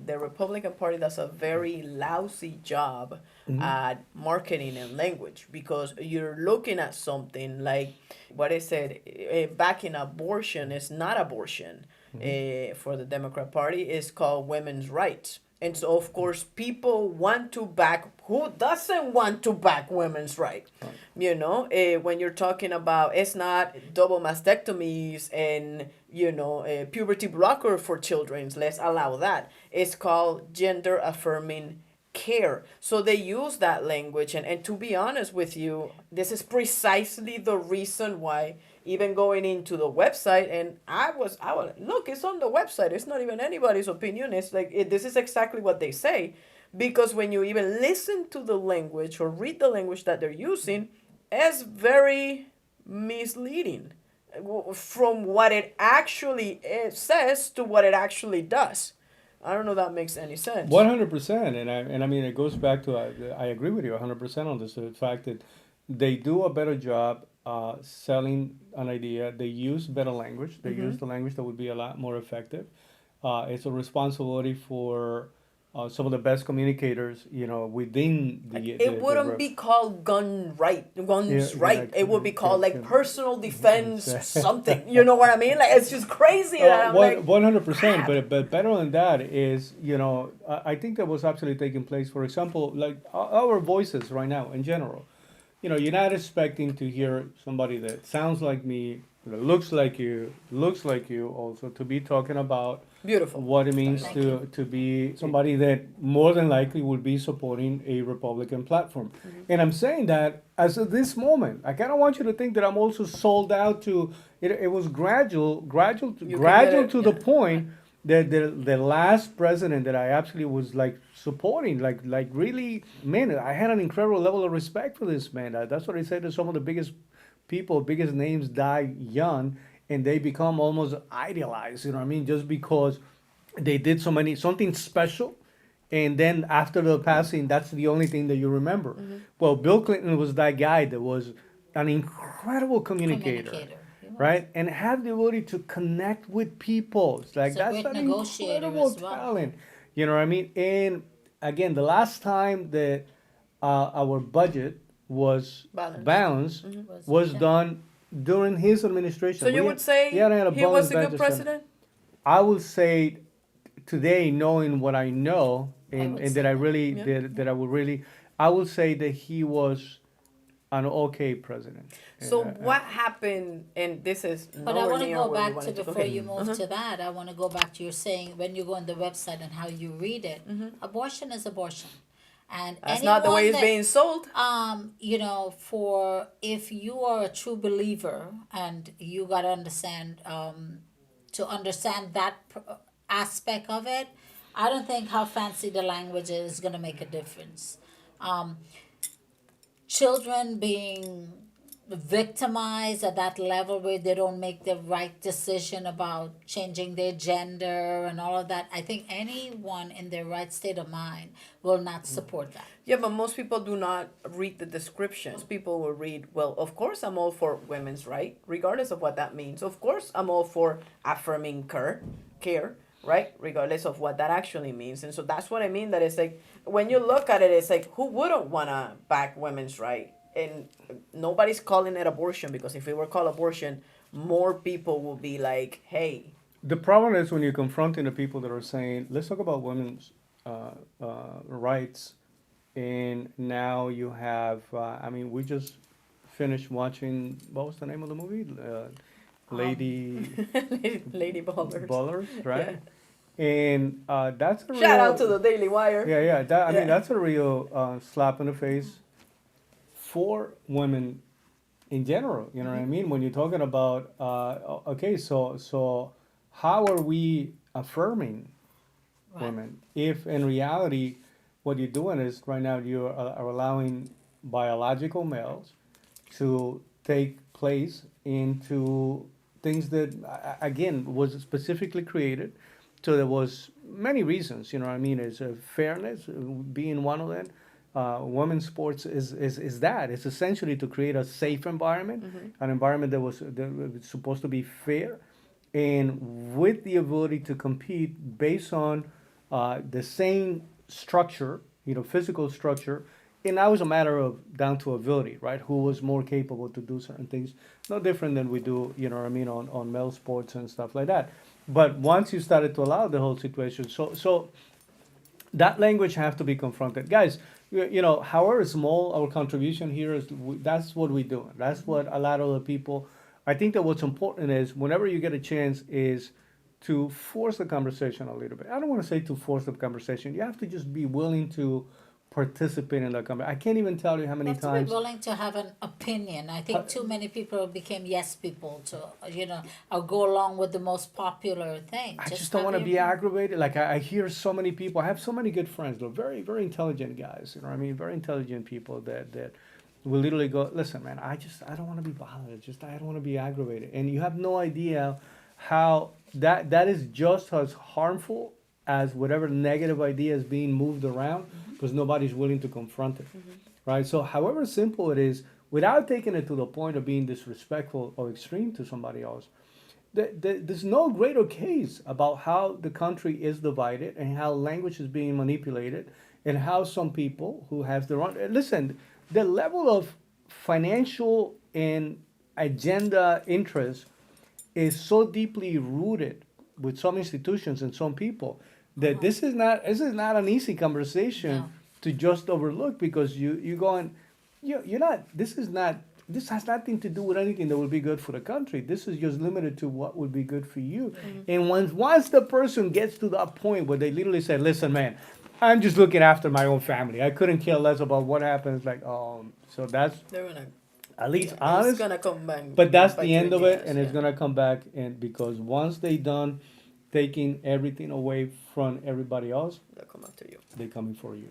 the Republican Party does a very lousy job at marketing and language, because you're looking at something like what I said, backing abortion is not abortion. For the Democrat Party is called women's rights. And so, of course, people want to back. Who doesn't want to back women's rights? You know, when you're talking about, it's not double mastectomies and, puberty blocker for children. Let's allow that. It's called gender affirming care. So they use that language. And to be honest with you, this is precisely the reason why, even going into the website, and I was look, it's on the website. It's not even anybody's opinion. It's like, this is exactly what they say. Because when you even listen to the language or read the language that they're using, it's very misleading from what it actually says to what it actually does. I don't know if that makes any sense. 100%, and I mean it goes back to I agree with you 100% on this. The fact that they do a better job selling an idea. They use better language. They use the language that would be a lot more effective. It's a responsibility for some of the best communicators, within It wouldn't be called guns right. It would be called like personal defense something. You know what I mean? Like, it's just crazy that I'm like 100%. crap. But better than that is, I think that was actually taking place. For example, like our voices right now in general. You're not expecting to hear somebody that sounds like me, that looks like you also, to be talking about Beautiful. what it means Thank to be somebody that more than likely would be supporting a Republican platform. And I'm saying that as of this moment. I kind of want you to think that I'm also sold out to it. It was gradual You can gradual get it, to the point that the last president that I absolutely was like supporting, like really, man, I had an incredible level of respect for this man. That's what I said, that some of the biggest names die young, and they become almost idealized. You know what I mean? Just because they did something special, and then after the passing, that's the only thing that you remember. Well, Bill Clinton was that guy that was an incredible communicator, Communicator. He was. right? And had the ability to connect with people. It's like He's a that's great an negotiator incredible as well. talent. You know what I mean? And again, the last time that our budget was Balanced. balanced Was- was yeah. done during his administration. So you would say we hadn't had he was a balanced good budget. president? I would say today, knowing what I know, and, would and say that I that. really Yeah. that I would really, I would say that he was an okay president. So And, what happened? And this is But I nowhere want to near go where we back to, wanted to go. before you move to that, I want to go back to your saying when you go on the website and how you read it. Abortion is abortion. And That's not the way it's anyone being sold. for if you are a true believer and you got to understand, to understand that aspect of it, I don't think how fancy the language is going to make a difference. Um, Children being victimized at that level where they don't make the right decision about changing their gender and all of that, I think anyone in their right state of mind will not support that. Yeah, but most people do not read the description. Most people will read, well, of course I'm all for women's right, regardless of what that means. Of course I'm all for affirming care, right? Regardless of what that actually means. And so that's what I mean, that it's like, when you look at it, it's like, who wouldn't want to back women's right? And nobody's calling it abortion, because if it were called abortion, more people will be like, hey. the problem is when you're confronting the people that are saying, let's talk about women's rights, and now you have, we just finished watching, what was the name of the movie? Lady Lady Ballers. Ballers, right? And that's a Shout real, out to the Daily Wire. yeah. I Yeah. mean, that's a real slap in the face for women in general. You know what I mean? When you're talking about, okay, so how are we affirming Right. women if in reality what you're doing is right now you are allowing biological males to take place into things that again was specifically created, so there was many reasons, you know what I mean, is fairness being one of them. Women's sports is that it's essentially to create a safe environment, an environment that was supposed to be fair, and with the ability to compete based on the same structure, physical structure, and that was a matter of down to ability, right? Who was more capable to do certain things, no different than we do, what I mean, on male sports and stuff like that. But once you started to allow the whole situation, so that language have to be confronted, guys. However small our contribution here is, that's what we do. That's what a lot of the people. I think that what's important is whenever you get a chance is to force the conversation a little bit. I don't want to say to force the conversation. You have to just be willing to participate in the conversation. I can't even tell you how You many have to be times. willing to have an opinion. I think too many people became yes people to, or go along with the most popular thing. I just don't want to have be your- aggravated. Like I hear so many people. I have so many good friends. They're very, very intelligent guys. You know what I mean? Very intelligent people that will literally go, listen, man. I don't want to be bothered. I don't want to be aggravated. And you have no idea how that is just as harmful as whatever negative idea is being moved around because nobody's willing to confront it, right? So, however simple it is, without taking it to the point of being disrespectful or extreme to somebody else, there's no greater case about how the country is divided and how language is being manipulated and how some people who have their own listen, the level of financial and agenda interest is so deeply rooted with some institutions and some people that this is not an easy conversation No. to just overlook because you're going you're not this has nothing to do with anything that would be good for the country. This is just limited to what would be good for you. And once the person gets to that point where they literally say, listen, man, I'm just looking after my own family. I couldn't care less about what happens. Like, so that's They're gonna. at least It's honest. gonna come back. But that's bite the you end in of the it, ass, and it's yeah. gonna come back. And because once they done taking everything away from everybody else, They'll come after you. they coming for you.